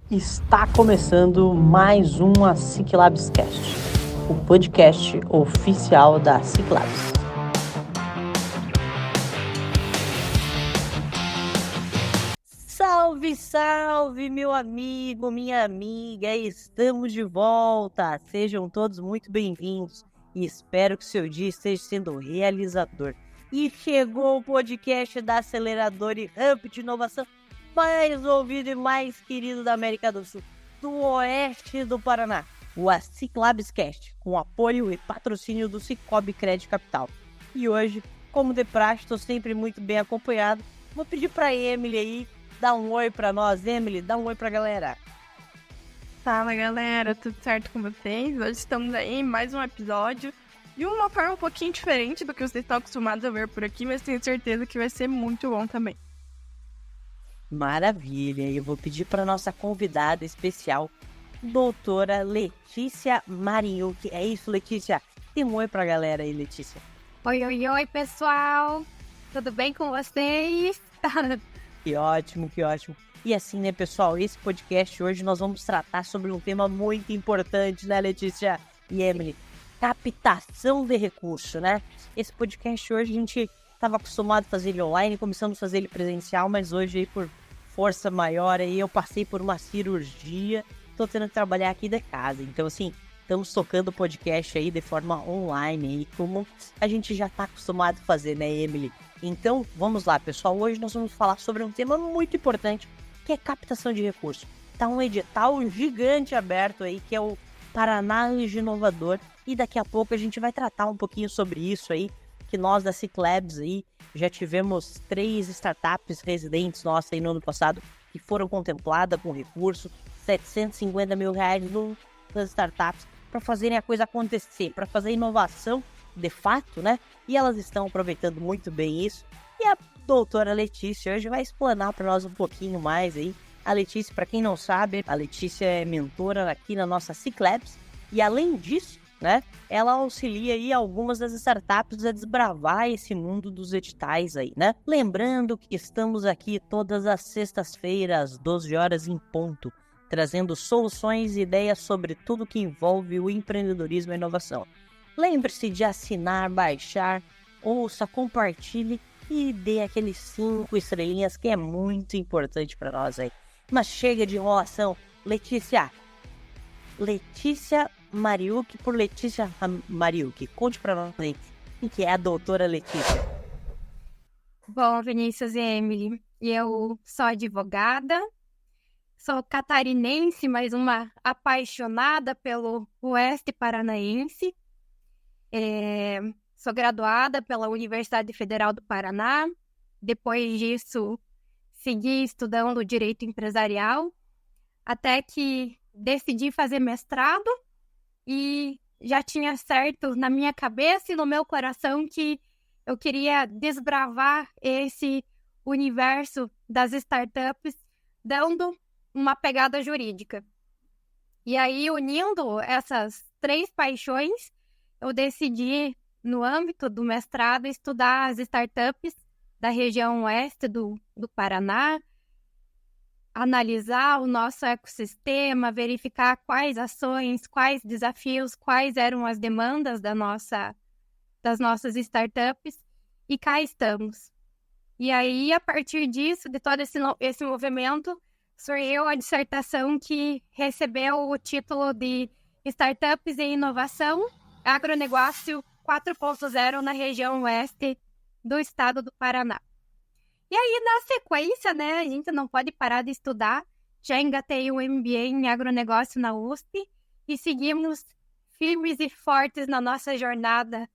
Está começando mais um Ciclabscast, o podcast oficial da Ciclabs. Salve, salve, meu amigo, minha amiga, estamos de volta. Sejam todos muito bem-vindos e espero que seu dia esteja sendo realizador. E chegou o podcast da Aceleradora e Hub de Inovação mais ouvido e mais querido da América do Sul, do oeste do Paraná, o Ciclabscast, com apoio e patrocínio do Cicobi Crédito Capital. E hoje, como de praxe, estou sempre muito bem acompanhado. Vou pedir para Emily aí dar um oi para nós. Emily, dá um oi para a galera. Fala galera, tudo certo com vocês? Hoje estamos aí em mais um episódio de uma forma um pouquinho diferente do que vocês estão acostumados a ver por aqui, mas tenho certeza que vai ser muito bom também. Maravilha, eu vou pedir para nossa convidada especial, doutora Letícia Mariucci. É isso, Letícia? Tem um oi para a galera aí, Letícia. Oi, pessoal! Tudo bem com vocês? Que ótimo, que ótimo. E assim, né, pessoal, esse podcast hoje nós vamos tratar sobre um tema muito importante, né, Letícia e Emily? Captação de recurso, né? Esse podcast hoje a gente estava acostumado a fazer ele online, começamos a fazer ele presencial, mas hoje aí por força maior aí eu passei por uma cirurgia, tô tendo que trabalhar aqui de casa. Então assim, estamos tocando o podcast aí de forma online aí, como a gente já tá acostumado a fazer, né, Emily? Então, vamos lá, pessoal. Hoje nós vamos falar sobre um tema muito importante, que é captação de recursos. Tá um edital gigante aberto aí, que é o Paraná Inovador, e daqui a pouco a gente vai tratar um pouquinho sobre isso aí, que nós da Ciclabs aí já tivemos 3 startups residentes nossas aí no ano passado que foram contempladas com recurso, R$750 mil das startups para fazerem a coisa acontecer, para fazer inovação de fato, né? E elas estão aproveitando muito bem isso. E a doutora Letícia hoje vai explanar para nós um pouquinho mais aí. A Letícia, para quem não sabe, a Letícia é mentora aqui na nossa Ciclabs e além disso, né, ela auxilia aí algumas das startups a desbravar esse mundo dos editais aí, né? Lembrando que estamos aqui todas as sextas-feiras, às 12 horas em ponto, trazendo soluções e ideias sobre tudo que envolve o empreendedorismo e inovação. Lembre-se de assinar, baixar, ouça, compartilhe e dê aqueles 5 estrelinhas que é muito importante para nós aí. Mas chega de enrolação. Letícia Mariucci por Letícia Mariucci. Conte para nós aí quem que é a doutora Letícia. Bom, Vinícius e Emily, eu sou advogada, sou catarinense, mas uma apaixonada pelo oeste paranaense. Sou graduada pela Universidade Federal do Paraná. Depois disso, segui estudando Direito Empresarial, até que decidi fazer mestrado e já tinha certo na minha cabeça e no meu coração que eu queria desbravar esse universo das startups, dando uma pegada jurídica. E aí, unindo essas 3 paixões, eu decidi, no âmbito do mestrado, estudar as startups da região oeste do Paraná, analisar o nosso ecossistema, verificar quais ações, quais desafios, quais eram as demandas das nossas startups, e cá estamos. E aí, a partir disso, de todo esse movimento, surgiu a dissertação que recebeu o título de Startups e Inovação, Agronegócio 4.0 na região oeste do estado do Paraná. E aí, na sequência, né, a gente não pode parar de estudar. Já engatei o MBA em agronegócio na USP e seguimos firmes e fortes na nossa jornada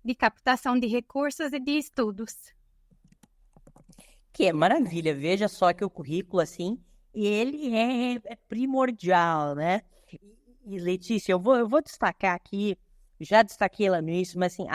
de captação de recursos e de estudos. Que é maravilha, veja só que o currículo, assim, ele é primordial, né? E Letícia, eu vou destacar aqui, já destaquei ela no início, mas assim,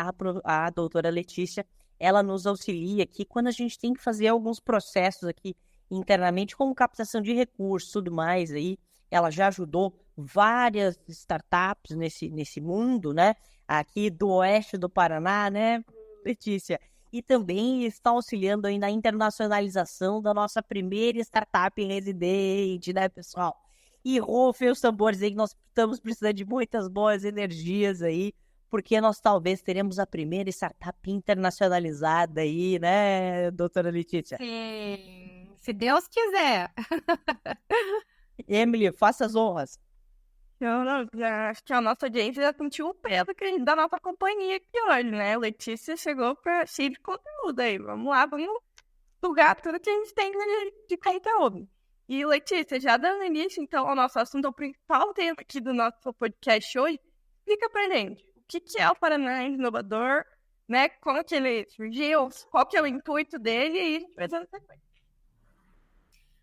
a doutora Letícia, ela nos auxilia aqui quando a gente tem que fazer alguns processos aqui internamente, como captação de recursos, tudo mais aí. Ela já ajudou várias startups nesse mundo, né? Aqui do oeste do Paraná, né, Letícia? E também está auxiliando aí na internacionalização da nossa primeira startup residente, né, pessoal? E rufem os tambores aí, que nós estamos precisando de muitas boas energias aí, porque nós talvez teremos a primeira startup internacionalizada aí, né, doutora Letícia? Sim, se Deus quiser. Emily, faça as honras. Eu não, acho que a nossa audiência já sentiu o peso da nossa companhia aqui hoje, né? Letícia chegou para cheio de conteúdo aí. Vamos lá, vamos sugar tudo que a gente tem de conteúdo. E, Letícia, já dando início, então, ao nosso assunto, ao principal tema aqui do nosso podcast hoje, explica pra gente o que é o Paranaense Inovador, né? Como que ele surgiu, qual que é o intuito dele e a gente vai dando sequência.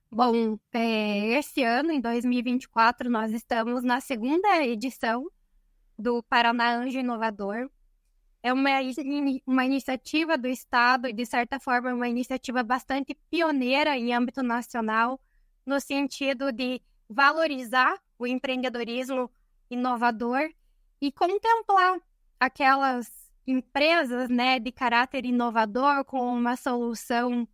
Bom, esse ano, em 2024, nós estamos na segunda edição do Paraná Anjo Inovador. É uma iniciativa do Estado e, de certa forma, uma iniciativa bastante pioneira em âmbito nacional, no sentido de valorizar o empreendedorismo inovador e contemplar aquelas empresas, né, de caráter inovador com uma solução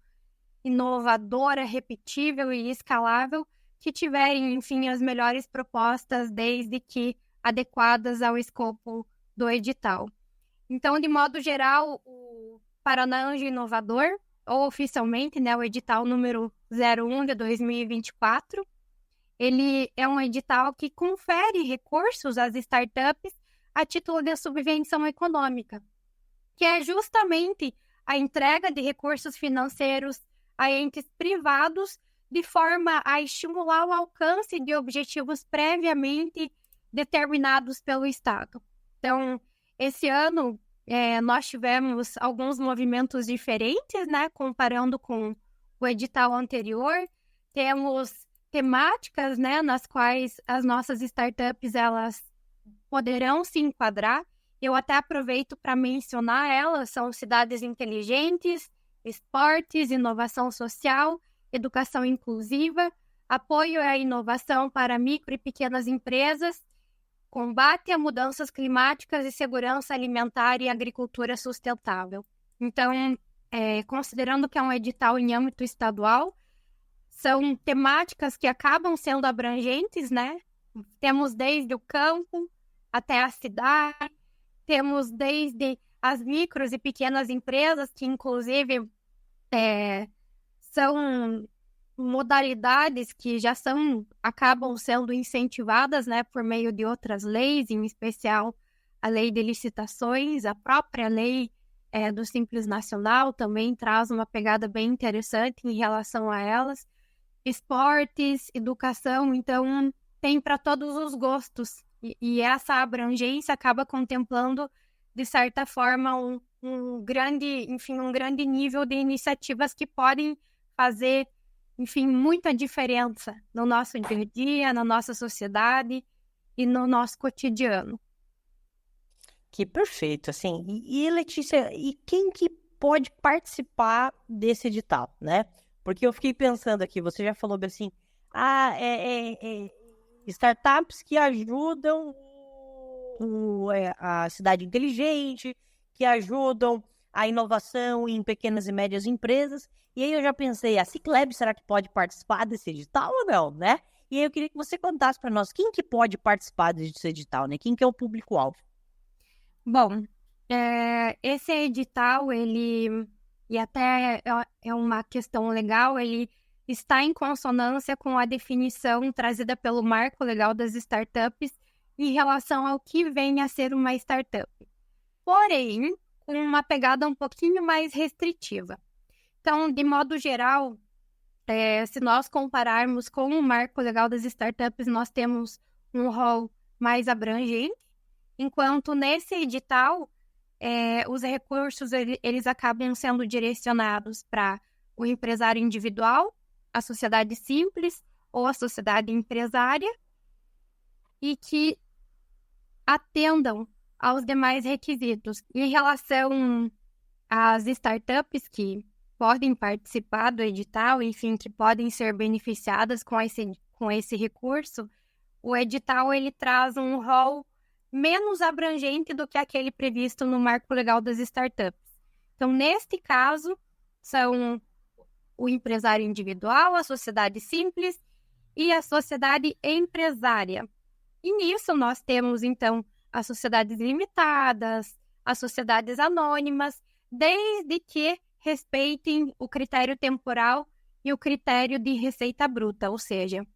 inovadora, repetível e escalável, que tiverem, enfim, as melhores propostas, desde que adequadas ao escopo do edital. Então, de modo geral, o Paraná Anjo Inovador, ou oficialmente, né, o edital número 01 de 2024, ele é um edital que confere recursos às startups a título de subvenção econômica, que é justamente a entrega de recursos financeiros a entes privados de forma a estimular o alcance de objetivos previamente determinados pelo Estado. Então, esse ano, nós tivemos alguns movimentos diferentes, né, comparando com o edital anterior. Temos temáticas, né, nas quais as nossas startups elas poderão se enquadrar. Eu até aproveito para mencionar elas, são cidades inteligentes, esportes, inovação social, educação inclusiva, apoio à inovação para micro e pequenas empresas, combate a mudanças climáticas e segurança alimentar e agricultura sustentável. Então, considerando que é um edital em âmbito estadual, são temáticas que acabam sendo abrangentes, né? Temos desde o campo até a cidade, temos desde as micros e pequenas empresas, que inclusive são modalidades que já acabam sendo incentivadas, né, por meio de outras leis, em especial a lei de licitações, a própria lei do Simples Nacional também traz uma pegada bem interessante em relação a elas. Esportes, educação, então tem para todos os gostos. E essa abrangência acaba contemplando, de certa forma, um grande nível de iniciativas que podem fazer, enfim, muita diferença no nosso dia a dia, na nossa sociedade e no nosso cotidiano. Que perfeito, assim. E Letícia, e quem que pode participar desse edital, né? Porque eu fiquei pensando aqui, você já falou assim, startups que ajudam a cidade inteligente, que ajudam a inovação em pequenas e médias empresas. E aí eu já pensei, a Ciclab, será que pode participar desse edital ou não, né? E aí eu queria que você contasse para nós quem que pode participar desse edital, né? Quem que é o público-alvo? Bom, esse edital, e até é uma questão legal, ele está em consonância com a definição trazida pelo Marco Legal das Startups em relação ao que vem a ser uma startup. Porém, com uma pegada um pouquinho mais restritiva. Então, de modo geral, se nós compararmos com o Marco Legal das Startups, nós temos um rol mais abrangente, enquanto nesse edital, os recursos eles acabam sendo direcionados para o empresário individual, a sociedade simples ou a sociedade empresária, e que atendam aos demais requisitos. Em relação às startups que podem participar do edital, enfim, que podem ser beneficiadas com esse recurso, o edital ele traz um rol menos abrangente do que aquele previsto no Marco Legal das Startups. Então, neste caso, são o empresário individual, a sociedade simples e a sociedade empresária. E nisso nós temos, então, as sociedades limitadas, as sociedades anônimas, desde que respeitem o critério temporal e o critério de receita bruta, ou seja,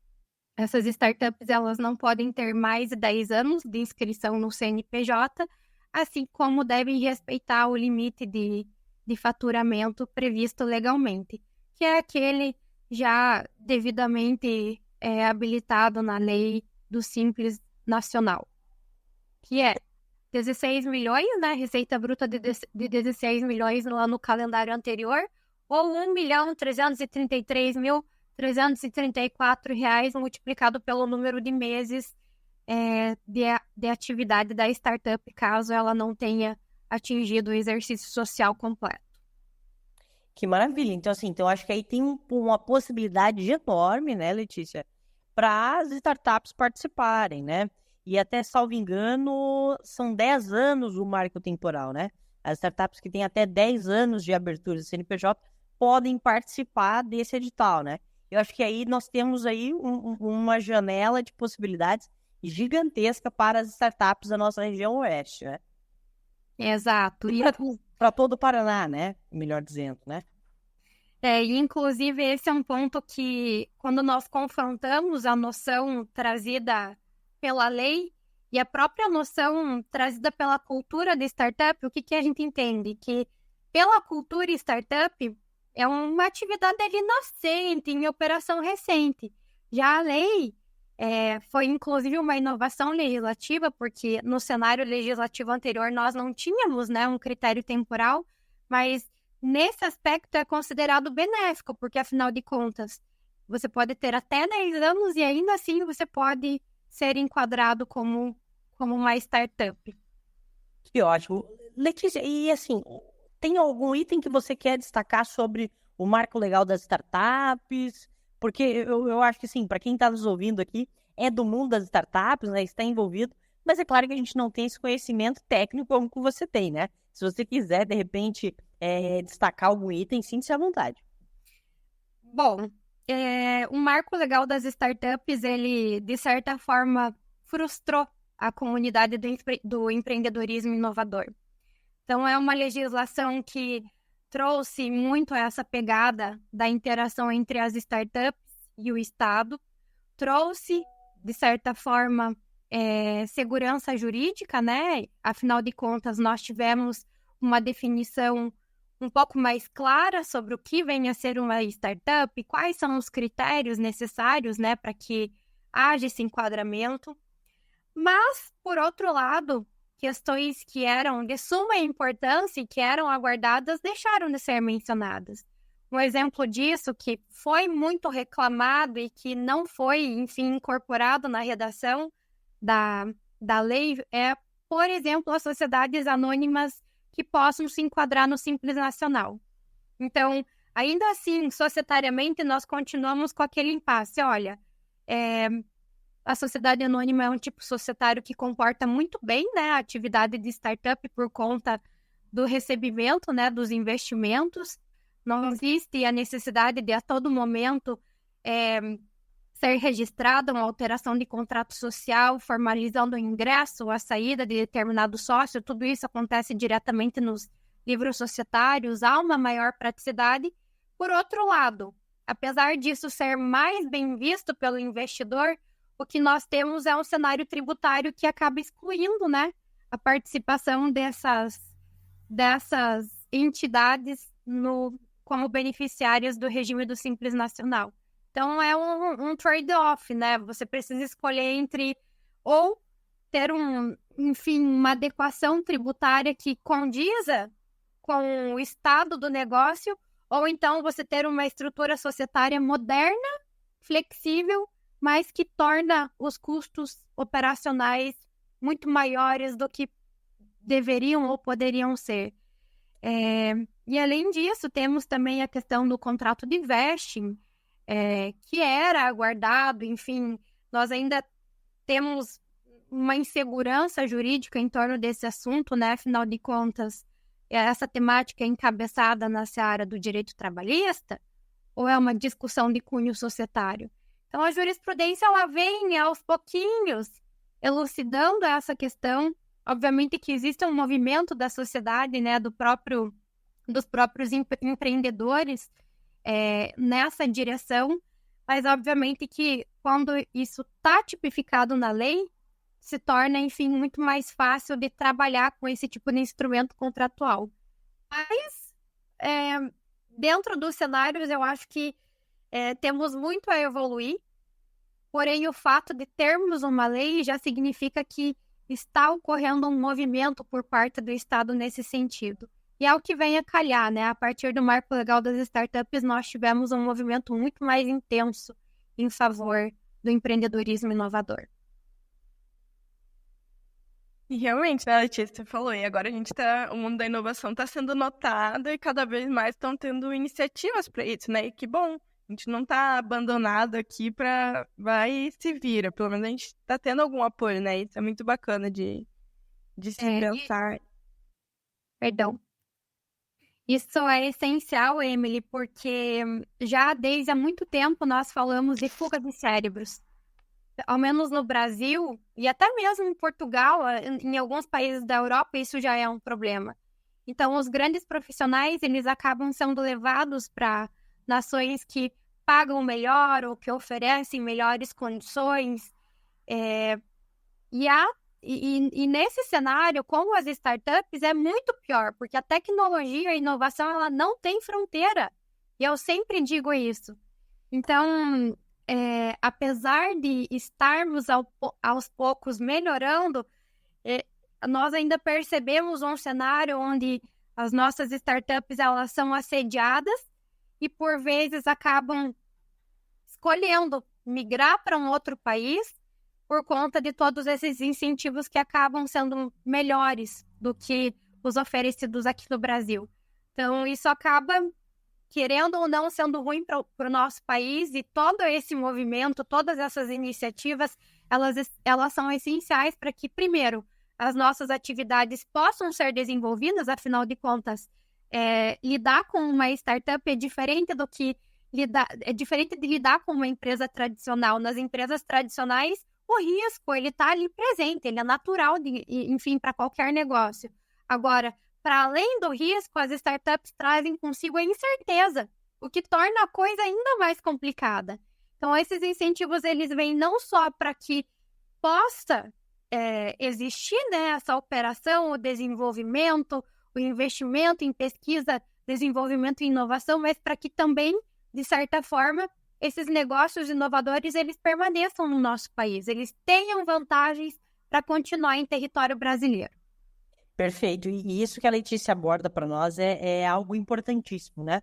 essas startups elas não podem ter mais de 10 anos de inscrição no CNPJ, assim como devem respeitar o limite de faturamento previsto legalmente, que é aquele já devidamente habilitado na lei do Simples Nacional, que é 16 milhões, né? Receita bruta de 16 milhões no ano calendário anterior, ou R$1.333.334 multiplicado pelo número de meses de atividade da startup, caso ela não tenha atingido o exercício social completo. Que maravilha. Então, assim, eu acho que aí tem uma possibilidade enorme, né, Letícia, para as startups participarem, né? E até, salvo engano, são 10 anos o marco temporal, né? As startups que têm até 10 anos de abertura de CNPJ podem participar desse edital, né? Eu acho que aí nós temos aí uma janela de possibilidades gigantesca para as startups da nossa região oeste, né? Exato. E para todo o Paraná, né? Melhor dizendo, né? E inclusive esse é um ponto que, quando nós confrontamos a noção trazida pela lei e a própria noção trazida pela cultura de startup, o que a gente entende? Que pela cultura startup é uma atividade ali nascente, em operação recente. Já a lei foi inclusive uma inovação legislativa, porque no cenário legislativo anterior nós não tínhamos, né, um critério temporal, mas nesse aspecto é considerado benéfico, porque afinal de contas você pode ter até 10 anos e ainda assim você pode ser enquadrado como uma startup. Que ótimo. Letícia, e assim, tem algum item que você quer destacar sobre o marco legal das startups? Porque eu acho que, sim, para quem está nos ouvindo aqui, é do mundo das startups, né? Está envolvido, mas é claro que a gente não tem esse conhecimento técnico como que você tem, né? Se você quiser, de repente, destacar algum item, sinta-se à vontade. Bom, o marco legal das startups, ele, de certa forma, frustrou a comunidade do empreendedorismo inovador. Então, é uma legislação que trouxe muito essa pegada da interação entre as startups e o Estado, trouxe, de certa forma, segurança jurídica, né? Afinal de contas, nós tivemos uma definição um pouco mais clara sobre o que vem a ser uma startup, quais são os critérios necessários, né, para que haja esse enquadramento. Mas, por outro lado, questões que eram de suma importância e que eram aguardadas deixaram de ser mencionadas. Um exemplo disso, que foi muito reclamado e que não foi, enfim, incorporado na redação da lei, é, por exemplo, as sociedades anônimas que possam se enquadrar no Simples Nacional. Então, ainda assim, societariamente, nós continuamos com aquele impasse. Olha, a sociedade anônima é um tipo societário que comporta muito bem, né, a atividade de startup por conta do recebimento, né, dos investimentos. Não existe a necessidade de, a todo momento, ser registrada uma alteração de contrato social, formalizando o ingresso ou a saída de determinado sócio. Tudo isso acontece diretamente nos livros societários, há uma maior praticidade. Por outro lado, apesar disso ser mais bem visto pelo investidor, o que nós temos é um cenário tributário que acaba excluindo, né, a participação dessas entidades como beneficiárias do regime do Simples Nacional. Então, é um trade-off, né? Você precisa escolher entre ou ter uma adequação tributária que condiza com o estado do negócio, ou então você ter uma estrutura societária moderna, flexível, mas que torna os custos operacionais muito maiores do que deveriam ou poderiam ser. E, além disso, temos também a questão do contrato de vesting, que era aguardado. Enfim, nós ainda temos uma insegurança jurídica em torno desse assunto, né? Afinal de contas, essa temática é encabeçada na seara do direito trabalhista ou é uma discussão de cunho societário? Então, a jurisprudência, ela vem aos pouquinhos elucidando essa questão. Obviamente que existe um movimento da sociedade, né, dos próprios empreendedores nessa direção, mas obviamente que quando isso está tipificado na lei, se torna, enfim, muito mais fácil de trabalhar com esse tipo de instrumento contratual. Mas, dentro dos cenários, eu acho que temos muito a evoluir, porém o fato de termos uma lei já significa que está ocorrendo um movimento por parte do Estado nesse sentido. E é o que vem a calhar, né? A partir do Marco Legal das Startups, nós tivemos um movimento muito mais intenso em favor do empreendedorismo inovador. E realmente, né, Letícia, você falou, e agora o mundo da inovação está sendo notado e cada vez mais estão tendo iniciativas para isso, né? E que bom, a gente não está abandonado aqui para vai e se vira, pelo menos a gente está tendo algum apoio, né? Isso é muito bacana de se pensar. Perdão. Isso é essencial, Emily, porque já desde há muito tempo nós falamos de fuga de cérebros. Ao menos no Brasil, e até mesmo em Portugal, em alguns países da Europa, isso já é um problema. Então, os grandes profissionais, eles acabam sendo levados para nações que pagam melhor ou que oferecem melhores condições. E nesse cenário, com as startups, é muito pior, porque a tecnologia, a inovação, ela não tem fronteira. E eu sempre digo isso. Então, apesar de estarmos aos poucos melhorando, nós ainda percebemos um cenário onde as nossas startups elas são assediadas e, por vezes, acabam escolhendo migrar para um outro país por conta de todos esses incentivos que acabam sendo melhores do que os oferecidos aqui no Brasil. Então, isso acaba, querendo ou não, sendo ruim para o nosso país, e todo esse movimento, todas essas iniciativas, elas são essenciais para que, primeiro, as nossas atividades possam ser desenvolvidas. Afinal de contas, lidar com uma startup é diferente de lidar com uma empresa tradicional. Nas empresas tradicionais, o risco, ele está ali presente, ele é natural, enfim, para qualquer negócio. Agora, para além do risco, as startups trazem consigo a incerteza, o que torna a coisa ainda mais complicada. Então, esses incentivos, eles vêm não só para que possa existir, né, essa operação, o desenvolvimento, o investimento em pesquisa, desenvolvimento e inovação, mas para que também, de certa forma, esses negócios inovadores, eles permaneçam no nosso país, eles tenham vantagens para continuar em território brasileiro. Perfeito. E isso que a Letícia aborda para nós é algo importantíssimo, né?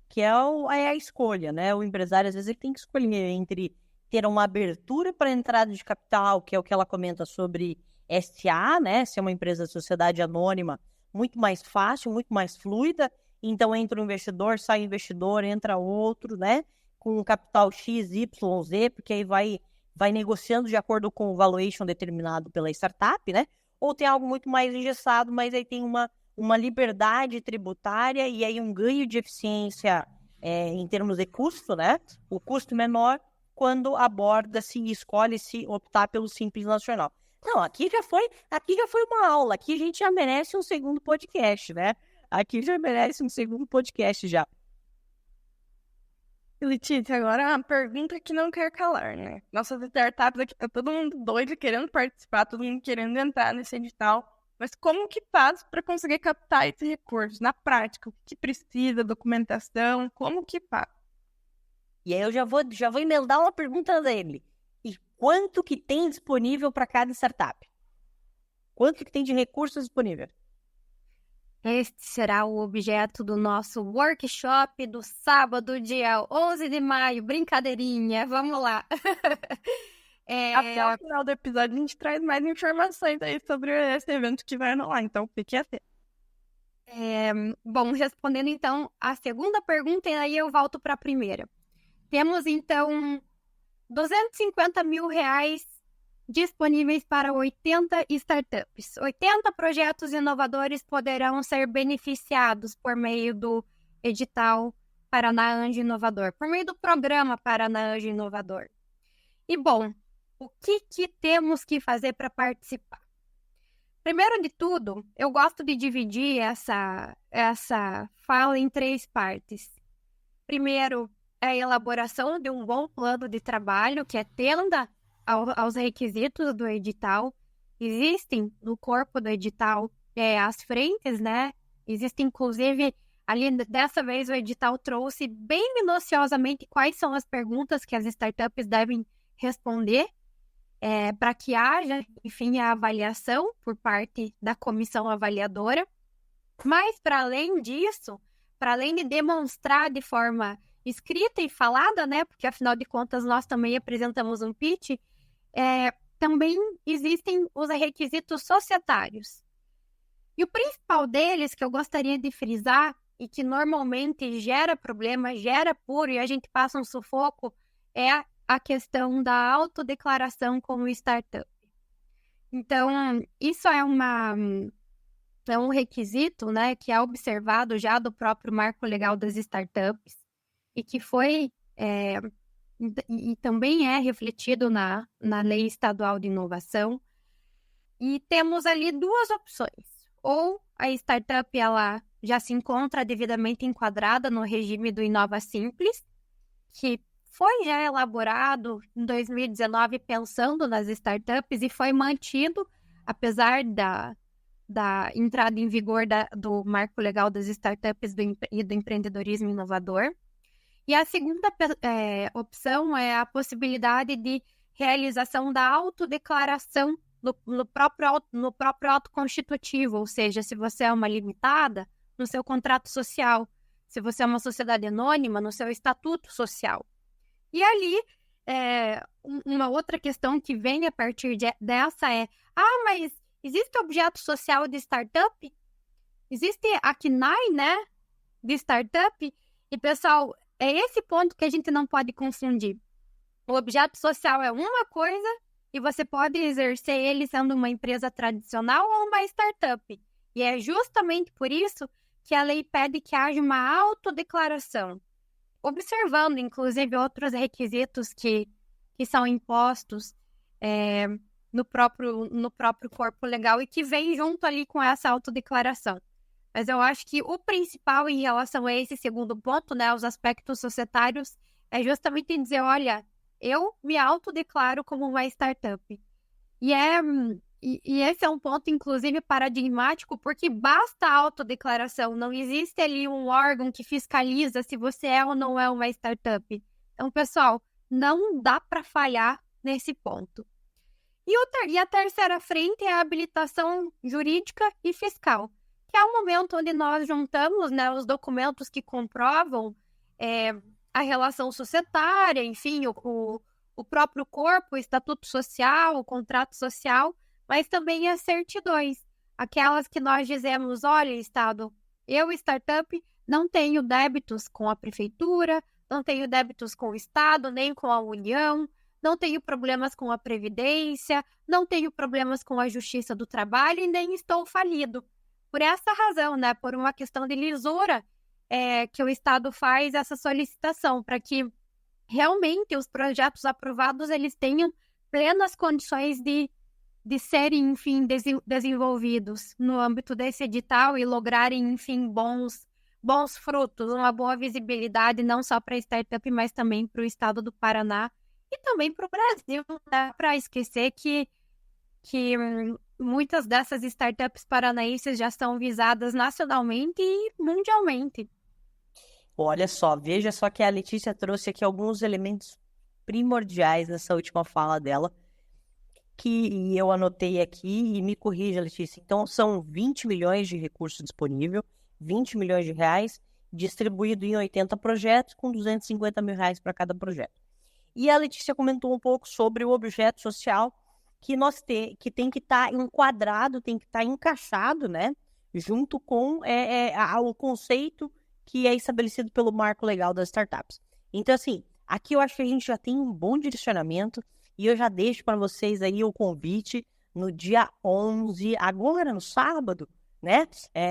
Que é a escolha, né? O empresário, às vezes, ele tem que escolher entre ter uma abertura para entrada de capital, que é o que ela comenta sobre SA, né? Ser uma empresa de sociedade anônima, muito mais fácil, muito mais fluida. Então, entra um investidor, sai um investidor, entra outro, né? Com um capital X, Y, Z, porque aí vai negociando de acordo com o valuation determinado pela startup, né? Ou tem algo muito mais engessado, mas aí tem uma liberdade tributária e aí um ganho de eficiência em termos de custo, né? O custo menor quando aborda-se e escolhe-se optar pelo Simples Nacional. Não, aqui já foi uma aula, aqui a gente já merece um segundo podcast, né? Aqui já merece um segundo podcast já. Letícia, agora uma pergunta que não quer calar, né? Nossas startups aqui, tá todo mundo doido, querendo participar, todo mundo querendo entrar nesse edital. Mas como que faz para conseguir captar esse recurso? Na prática, o que precisa, documentação, como que faz? E aí eu já vou emendar uma pergunta dele. E quanto que tem disponível para cada startup? Quanto que tem de recursos disponível? Este será o objeto do nosso workshop do sábado, dia 11 de maio. Brincadeirinha, vamos lá. Até o final do episódio a gente traz mais informações aí sobre esse evento que vai rolar, então fique atento. Bom, respondendo então a segunda pergunta, e aí eu volto para a primeira. Temos então R$250 mil disponíveis para 80 startups. 80 projetos inovadores poderão ser beneficiados por meio do edital Paraná Anjo Inovador, por meio do programa Paraná Anjo Inovador. E, bom, o que temos que fazer para participar? Primeiro de tudo, eu gosto de dividir essa fala em 3 partes. Primeiro, é a elaboração de um bom plano de trabalho que atenda aos requisitos do edital. Existem no corpo do edital as frentes, né? Existe, inclusive, ali dessa vez o edital trouxe bem minuciosamente quais são as perguntas que as startups devem responder para que haja, enfim, a avaliação por parte da comissão avaliadora. Mas, para além disso, para além de demonstrar de forma escrita e falada, né? Porque, afinal de contas, nós também apresentamos um pitch, também existem os requisitos societários. E o principal deles, que eu gostaria de frisar, e que normalmente gera problema, gera apuro, e a gente passa um sufoco, é a questão da autodeclaração como startup. Então, isso é um requisito, né, que é observado já do próprio Marco Legal das Startups e que foi e também é refletido na Lei Estadual de Inovação. E temos ali 2 opções. Ou a startup ela já se encontra devidamente enquadrada no regime do Inova Simples, que foi já elaborado em 2019 pensando nas startups e foi mantido, apesar da entrada em vigor do Marco Legal das Startups e do empreendedorismo inovador. E a segunda opção é a possibilidade de realização da autodeclaração no próprio ato constitutivo, ou seja, se você é uma limitada, no seu contrato social, se você é uma sociedade anônima, no seu estatuto social. E ali, uma outra questão que vem a partir dessa mas existe objeto social de startup? Existe a CNAE, né, de startup? E, pessoal, é esse ponto que a gente não pode confundir. O objeto social é uma coisa e você pode exercer ele sendo uma empresa tradicional ou uma startup. E é justamente por isso que a lei pede que haja uma autodeclaração, observando, inclusive, outros requisitos que são impostos no próprio corpo legal e que vem junto ali com essa autodeclaração. Mas eu acho que o principal em relação a esse segundo ponto, né, os aspectos societários, é justamente dizer, olha, eu me autodeclaro como uma startup. E esse é um ponto, inclusive, paradigmático, porque basta a autodeclaração, não existe ali um órgão que fiscaliza se você é ou não é uma startup. Então, pessoal, não dá para falhar nesse ponto. E a terceira frente é a habilitação jurídica e fiscal, que é o momento onde nós juntamos, né, os documentos que comprovam a relação societária, enfim, o próprio corpo, o estatuto social, o contrato social, mas também as certidões, aquelas que nós dizemos, olha, Estado, eu, startup, não tenho débitos com a prefeitura, não tenho débitos com o Estado, nem com a União, não tenho problemas com a Previdência, não tenho problemas com a Justiça do Trabalho e nem estou falido. Por essa razão, né, por uma questão de lisura, que o Estado faz essa solicitação, para que realmente os projetos aprovados eles tenham plenas condições de serem, enfim, desenvolvidos no âmbito desse edital e lograrem, enfim, bons frutos, uma boa visibilidade, não só para a startup, mas também para o Estado do Paraná e também para o Brasil. Não dá para esquecer que muitas dessas startups paranaenses já são visadas nacionalmente e mundialmente. Olha só, veja só que a Letícia trouxe aqui alguns elementos primordiais nessa última fala dela, que eu anotei aqui e me corrija, Letícia. Então, são 20 milhões de recurso disponível, 20 milhões de reais, distribuído em 80 projetos, com 250 mil reais para cada projeto. E a Letícia comentou um pouco sobre o objeto social, que tem que estar enquadrado, tem que estar encaixado, né, junto com o conceito que é estabelecido pelo Marco Legal das Startups. Então, assim, aqui eu acho que a gente já tem um bom direcionamento e eu já deixo para vocês aí o convite no dia 11, agora no sábado, né?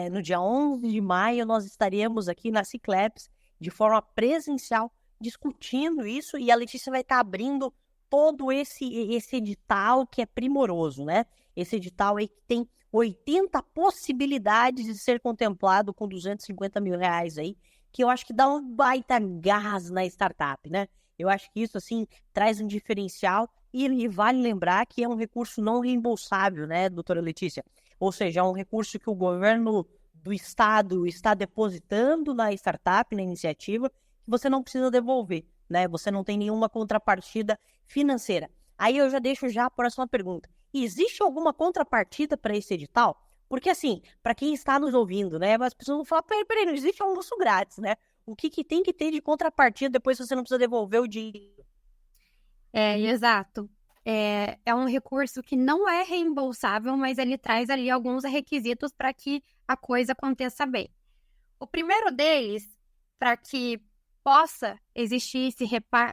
No dia 11 de maio nós estaremos aqui na Cicleps de forma presencial discutindo isso e a Letícia vai estar abrindo todo esse edital que é primoroso, né? Esse edital aí que tem 80 possibilidades de ser contemplado com 250 mil reais aí, que eu acho que dá um baita gás na startup, né? Eu acho que isso, assim, traz um diferencial e vale lembrar que é um recurso não reembolsável, né, doutora Letícia? Ou seja, é um recurso que o governo do estado está depositando na startup, na iniciativa, que você não precisa devolver, né? Você não tem nenhuma contrapartida financeira. Aí eu já deixo já a próxima pergunta. Existe alguma contrapartida para esse edital? Porque, assim, para quem está nos ouvindo, né, as pessoas vão falar, peraí, não existe almoço grátis, né? O que tem que ter de contrapartida depois se você não precisa devolver o dinheiro? Exato. É um recurso que não é reembolsável, mas ele traz ali alguns requisitos para que a coisa aconteça bem. O primeiro deles, para que possa existir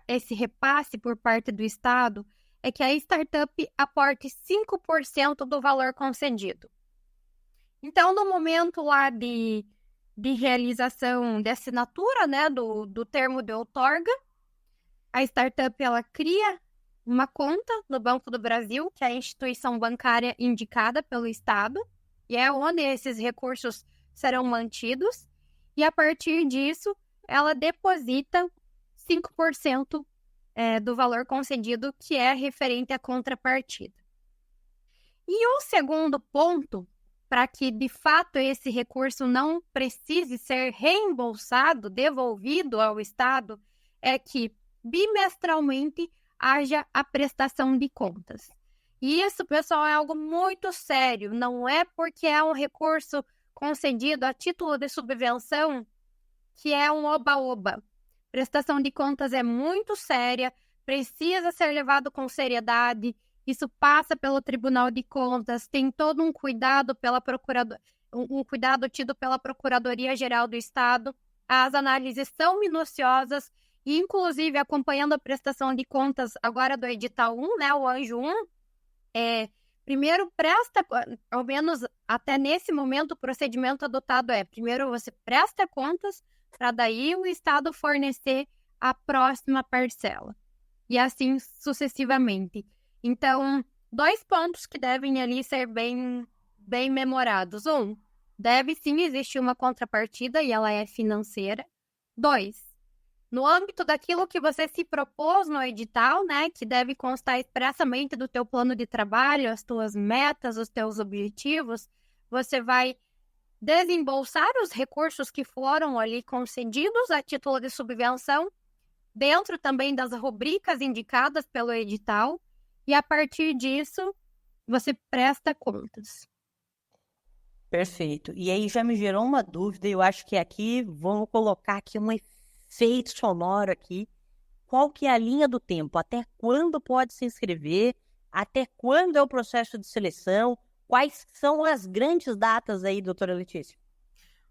esse repasse por parte do Estado, é que a startup aporte 5% do valor concedido. Então, no momento lá de realização de assinatura, né, do termo de outorga, a startup ela cria uma conta no Banco do Brasil, que é a instituição bancária indicada pelo Estado, e é onde esses recursos serão mantidos, e a partir disso, ela deposita 5% do valor concedido, que é referente à contrapartida. E o segundo ponto, para que de fato esse recurso não precise ser reembolsado, devolvido ao Estado, é que bimestralmente haja a prestação de contas. E isso, pessoal, é algo muito sério. Não é porque é um recurso concedido a título de subvenção que é um oba-oba. Prestação de contas é muito séria, precisa ser levado com seriedade. Isso passa pelo Tribunal de Contas, tem todo um cuidado um cuidado tido pela Procuradoria-Geral do Estado. As análises são minuciosas. E, inclusive, acompanhando a prestação de contas agora do edital 1, né, o Anjo 1, primeiro presta, ao menos até nesse momento, o procedimento adotado primeiro você presta contas, para daí o Estado fornecer a próxima parcela. E assim sucessivamente. Então, 2 pontos que devem ali ser bem memorados. 1, deve sim existir uma contrapartida e ela é financeira. 2, no âmbito daquilo que você se propôs no edital, né, que deve constar expressamente do teu plano de trabalho, as tuas metas, os teus objetivos, você vai desembolsar os recursos que foram ali concedidos a título de subvenção, dentro também das rubricas indicadas pelo edital, e a partir disso, você presta contas. Perfeito. E aí já me gerou uma dúvida, eu acho que aqui, vamos colocar aqui um efeito sonoro aqui. Qual que é a linha do tempo? Até quando pode se inscrever? Até quando é o processo de seleção? Quais são as grandes datas aí, doutora Letícia?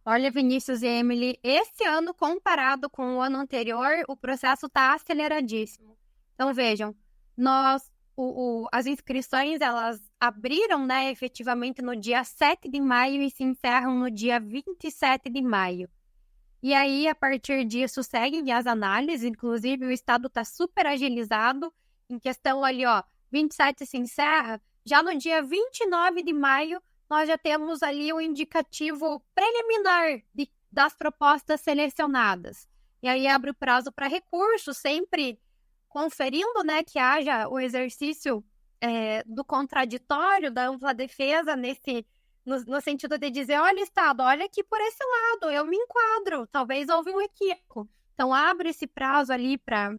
Olha, Vinícius e Emily, esse ano, comparado com o ano anterior, o processo está aceleradíssimo. Então, vejam, as inscrições, elas abriram, né, efetivamente no dia 7 de maio e se encerram no dia 27 de maio. E aí, a partir disso, seguem as análises, inclusive o Estado está super agilizado, em questão ali, 27 se encerra, já no dia 29 de maio, nós já temos ali o indicativo preliminar das propostas selecionadas. E aí abre o prazo para recurso, sempre conferindo, né, que haja o exercício do contraditório, da ampla defesa, no sentido de dizer, olha, Estado, olha aqui por esse lado, eu me enquadro, talvez houve um equívoco. Então, abre esse prazo ali para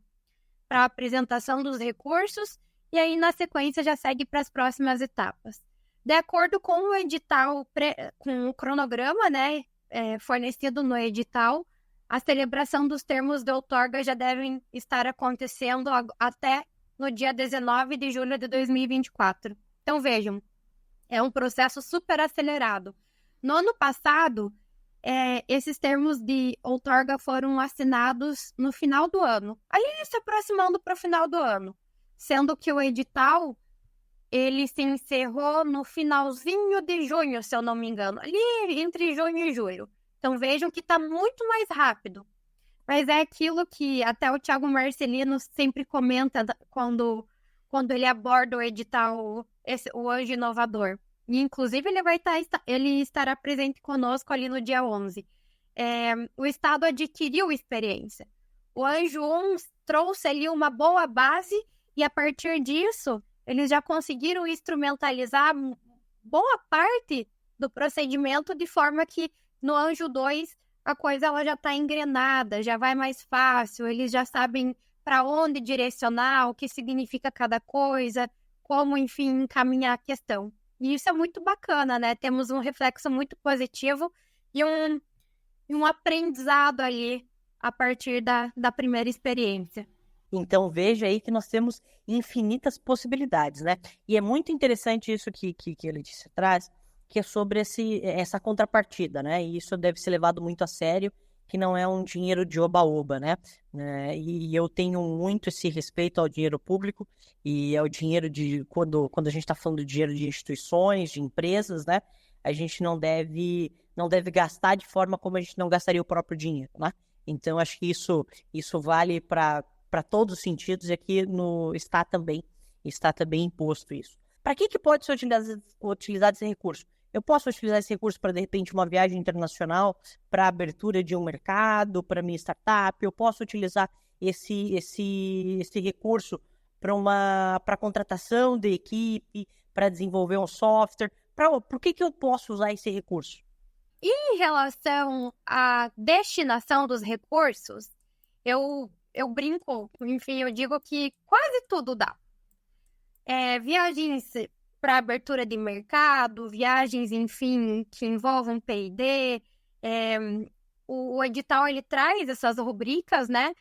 a apresentação dos recursos, e aí, na sequência, já segue para as próximas etapas. De acordo com o edital, com o cronograma, né, fornecido no edital, a celebração dos termos de outorga já devem estar acontecendo até no dia 19 de julho de 2024. Então, vejam, é um processo super acelerado. No ano passado, esses termos de outorga foram assinados no final do ano, ali se aproximando para o final do ano, sendo que o edital ele se encerrou no finalzinho de junho, se eu não me engano, ali entre junho e julho. Então vejam que está muito mais rápido. Mas é aquilo que até o Thiago Marcelino sempre comenta quando quando ele aborda o edital, o Anjo Inovador. E, inclusive, ele estará presente conosco ali no dia 11. O Estado adquiriu experiência. O Anjo 1 trouxe ali uma boa base e, a partir disso, eles já conseguiram instrumentalizar boa parte do procedimento, de forma que no Anjo 2 a coisa ela já está engrenada, já vai mais fácil, eles já sabem para onde direcionar, o que significa cada coisa, como, enfim, encaminhar a questão. E isso é muito bacana, né? Temos um reflexo muito positivo e um aprendizado ali a partir da primeira experiência. Então veja aí que nós temos infinitas possibilidades, né? E é muito interessante isso que a Letícia traz, que é sobre essa contrapartida, né? E isso deve ser levado muito a sério, que não é um dinheiro de oba-oba, né? E eu tenho muito esse respeito ao dinheiro público e ao dinheiro quando a gente está falando de dinheiro de instituições, de empresas, né? A gente não deve gastar de forma como a gente não gastaria o próprio dinheiro, né? Então, acho que isso vale para todos os sentidos, e aqui está também imposto isso. Para que pode ser utilizado esse recurso? Eu posso utilizar esse recurso para, de repente, uma viagem internacional, para a abertura de um mercado, para minha startup. Eu posso utilizar esse recurso para a contratação de equipe, para desenvolver um software. Por que eu posso usar esse recurso? Em relação à destinação dos recursos, eu brinco, enfim, eu digo que quase tudo dá. Viagens para abertura de mercado, viagens, enfim, que envolvam P&D. O edital, ele traz essas rubricas, né?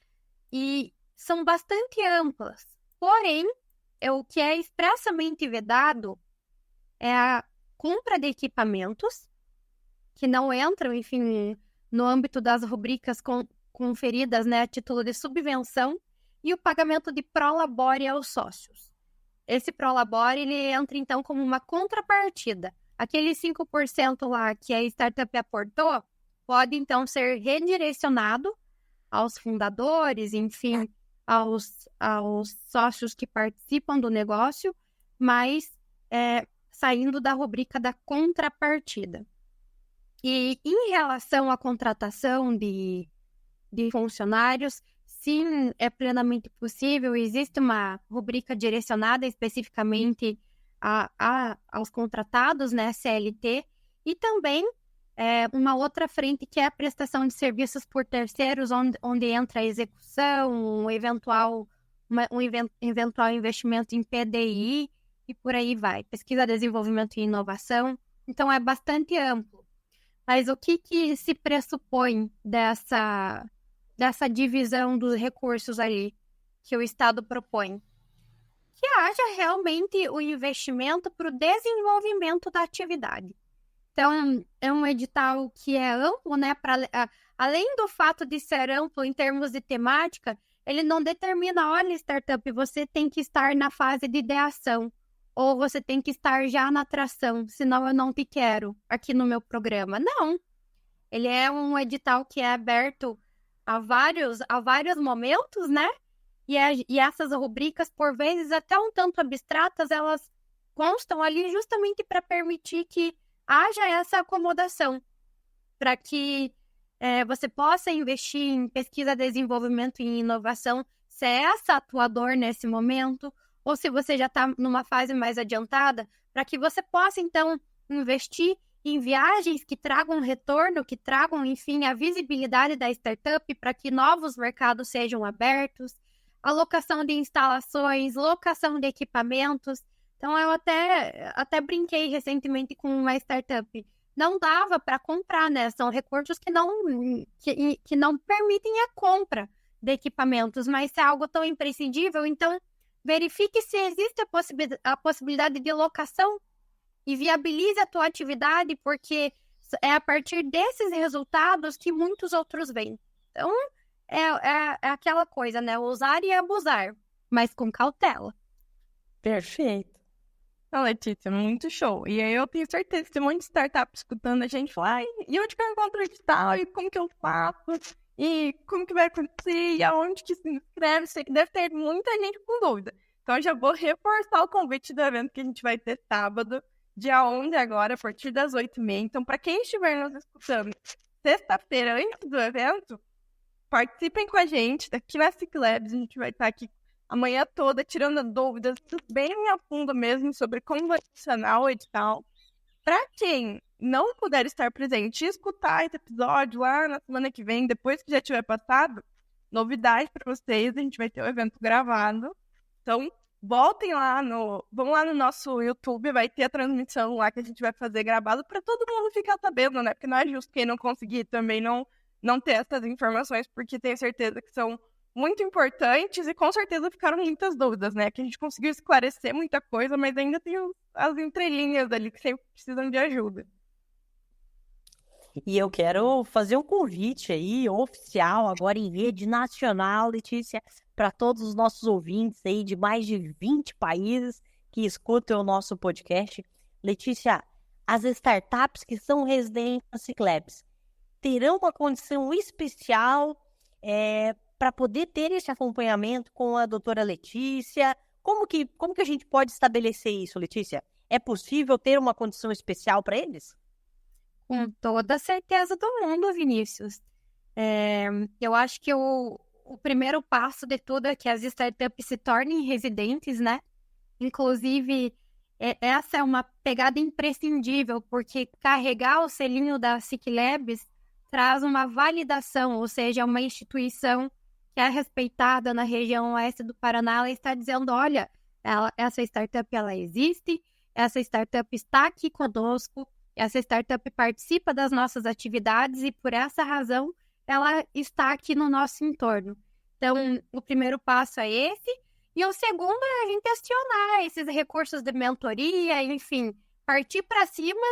E são bastante amplas. Porém, o que é expressamente vedado é a compra de equipamentos, que não entram, enfim, no âmbito das rubricas conferidas, né, a título de subvenção, e o pagamento de prolabore aos sócios. Esse prolabore, ele entra, então, como uma contrapartida. Aquele 5% lá que a startup aportou pode, então, ser redirecionado aos fundadores, enfim, aos sócios que participam do negócio, mas saindo da rubrica da contrapartida. E em relação à contratação de funcionários, sim, é plenamente possível. Existe uma rubrica direcionada especificamente aos contratados, né, CLT, e também uma outra frente que é a prestação de serviços por terceiros, onde entra a execução, um eventual investimento em PDI e por aí vai. Pesquisa, desenvolvimento e inovação. Então, é bastante amplo. Mas o que se pressupõe dessa divisão dos recursos ali que o Estado propõe? Que haja realmente o investimento para o desenvolvimento da atividade. Então, é um edital que é amplo, né? Além do fato de ser amplo em termos de temática, ele não determina, olha, startup, você tem que estar na fase de ideação, ou você tem que estar já na tração, senão eu não te quero aqui no meu programa. Não. Ele é um edital que é aberto a vários momentos, né? E essas rubricas, por vezes, até um tanto abstratas, elas constam ali justamente para permitir que haja essa acomodação, para que você possa investir em pesquisa, desenvolvimento e inovação, se é essa atuador nesse momento, ou se você já está numa fase mais adiantada, para que você possa, então, investir em viagens que tragam retorno, que tragam, enfim, a visibilidade da startup, para que novos mercados sejam abertos, alocação de instalações, locação de equipamentos. Então, eu até brinquei recentemente com uma startup. Não dava para comprar, né? São recursos que não permitem a compra de equipamentos, mas se é algo tão imprescindível, então verifique se existe a possibilidade de locação e viabilize a tua atividade, porque é a partir desses resultados que muitos outros vêm. Então, é aquela coisa, né? Usar e abusar, mas com cautela. Perfeito. Não, Letícia, muito show. E aí eu tenho certeza que tem um monte de startup escutando a gente falar, e onde que eu encontro o edital? E como que eu faço? E como que vai acontecer? E aonde que se inscreve? Deve ter muita gente com dúvida. Então, já vou reforçar o convite do evento que a gente vai ter sábado, dia 11 agora, a partir das 8h30. Então, para quem estiver nos escutando sexta-feira, antes do evento, participem com a gente. Daqui na Ciclabs, a gente vai estar aqui a manhã toda tirando dúvidas bem a fundo mesmo sobre como vai funcionar o edital. Para quem não puder estar presente e escutar esse episódio lá na semana que vem, depois que já tiver passado, novidade para vocês, a gente vai ter o evento gravado. Então, vão lá no nosso YouTube, vai ter a transmissão lá que a gente vai fazer gravado para todo mundo ficar sabendo, né? Porque não é justo quem não conseguir também não ter essas informações, porque tenho certeza que são muito importantes e com certeza ficaram muitas dúvidas, né? Que a gente conseguiu esclarecer muita coisa, mas ainda tem as entrelinhas ali que sempre precisam de ajuda. E eu quero fazer um convite aí, oficial, agora em rede nacional, Letícia, para todos os nossos ouvintes aí de mais de 20 países que escutam o nosso podcast. Letícia, as startups que são residentes na Ciclabs terão uma condição especial para poder ter esse acompanhamento com a doutora Letícia? Como que a gente pode estabelecer isso, Letícia? É possível ter uma condição especial para eles? Com toda a certeza do mundo, Vinícius. Eu acho que o primeiro passo de tudo é que as startups se tornem residentes, né? Inclusive, essa é uma pegada imprescindível, porque carregar o selinho da Ciclabs traz uma validação, ou seja, uma instituição que é respeitada na região oeste do Paraná, ela está dizendo, olha, essa startup ela existe, essa startup está aqui conosco, essa startup participa das nossas atividades e por essa razão ela está aqui no nosso entorno. Então, o primeiro passo é esse, e o segundo é a gente acionar esses recursos de mentoria, enfim, partir para cima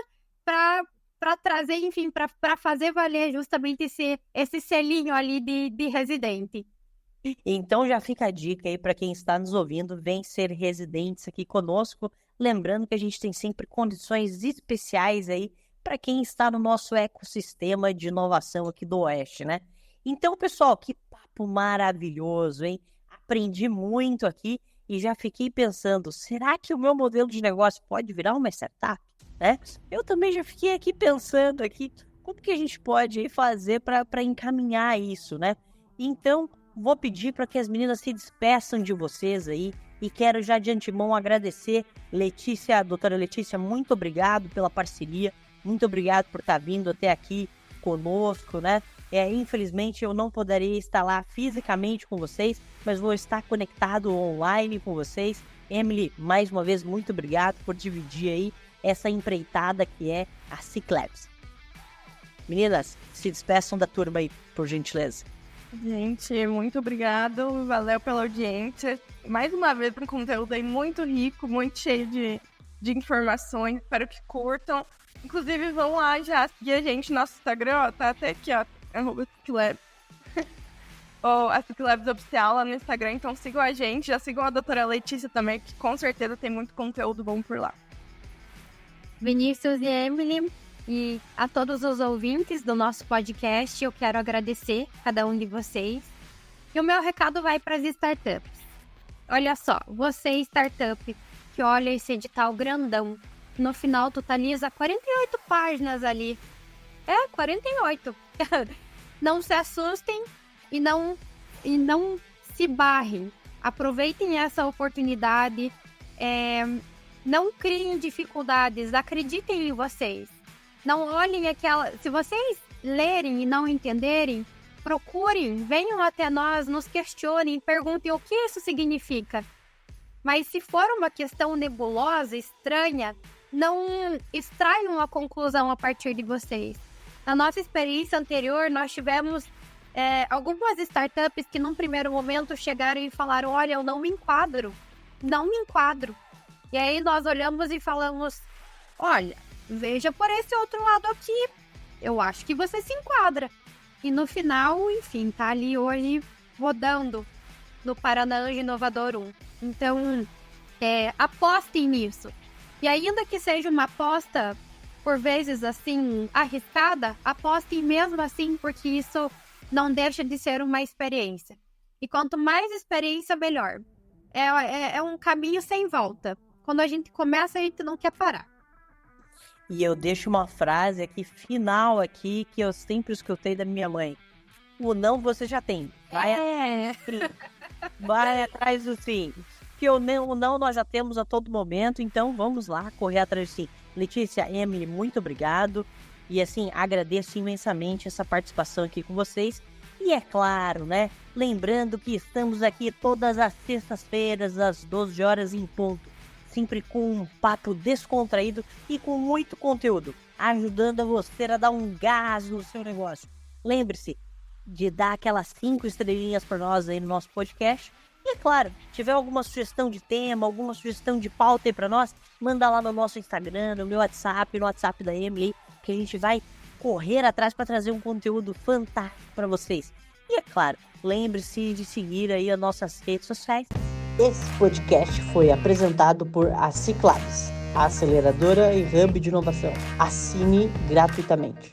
para trazer, enfim, para fazer valer justamente esse selinho ali de residente. Então já fica a dica aí para quem está nos ouvindo, vem ser residentes aqui conosco, lembrando que a gente tem sempre condições especiais aí para quem está no nosso ecossistema de inovação aqui do Oeste, né? Então, pessoal, que papo maravilhoso, hein? Aprendi muito aqui e já fiquei pensando, será que o meu modelo de negócio pode virar uma startup? Né? Eu também já fiquei aqui pensando como que a gente pode fazer para encaminhar isso, né? Então, vou pedir para que as meninas se despeçam de vocês aí e quero já de antemão agradecer, Letícia, doutora Letícia, muito obrigado pela parceria, muito obrigado por estar vindo até aqui conosco, né? Infelizmente eu não poderia estar lá fisicamente com vocês, mas vou estar conectado online com vocês. Emily, mais uma vez, muito obrigado por dividir aí essa empreitada que é a Ciclabs. Meninas, se despeçam da turma aí, por gentileza. Gente, muito obrigado, valeu pela audiência. Mais uma vez, um conteúdo aí muito rico, muito cheio de informações, espero que curtam. Inclusive, vão lá já seguir a gente no nosso Instagram, ó, tá até aqui, ó, @Ciclabs. Ou a Ciclabs Oficial lá no Instagram, então sigam a gente, já sigam a doutora Letícia também, que com certeza tem muito conteúdo bom por lá. Vinícius e Emily, e a todos os ouvintes do nosso podcast, eu quero agradecer cada um de vocês. E o meu recado vai para as startups. Olha só, você startup que olha esse edital grandão, no final totaliza 48 páginas ali. 48. Não se assustem e não se barrem. Aproveitem essa oportunidade. Não criem dificuldades, acreditem em vocês. Não olhem aquela... Se vocês lerem e não entenderem, procurem, venham até nós, nos questionem, perguntem o que isso significa. Mas se for uma questão nebulosa, estranha, não extraiam a conclusão a partir de vocês. Na nossa experiência anterior, nós tivemos algumas startups que num primeiro momento chegaram e falaram, olha, eu não me enquadro. E aí nós olhamos e falamos, olha, veja por esse outro lado aqui, eu acho que você se enquadra. E no final, enfim, tá ali hoje rodando no Paraná Inovador 1. Então, apostem nisso. E ainda que seja uma aposta, por vezes assim, arriscada, apostem mesmo assim, porque isso não deixa de ser uma experiência. E quanto mais experiência, melhor. é um caminho sem volta. Quando a gente começa, a gente não quer parar. E eu deixo uma frase aqui, final aqui, que eu sempre escutei da minha mãe. O não você já tem. Vai atrás do sim. Que o não nós já temos a todo momento, então vamos lá correr atrás do sim. Letícia, Emily, muito obrigado. E assim, agradeço imensamente essa participação aqui com vocês. E é claro, né? Lembrando que estamos aqui todas as sextas-feiras, às 12 horas em ponto. Sempre com um papo descontraído e com muito conteúdo, ajudando a você a dar um gás no seu negócio. Lembre-se de dar aquelas 5 estrelinhas para nós aí no nosso podcast. E é claro, se tiver alguma sugestão de tema, alguma sugestão de pauta aí para nós, manda lá no nosso Instagram, no meu WhatsApp, no WhatsApp da Emily, que a gente vai correr atrás para trazer um conteúdo fantástico para vocês. E é claro, lembre-se de seguir aí as nossas redes sociais. Esse podcast foi apresentado por a Ciclabs, a aceleradora e hub de inovação. Assine gratuitamente.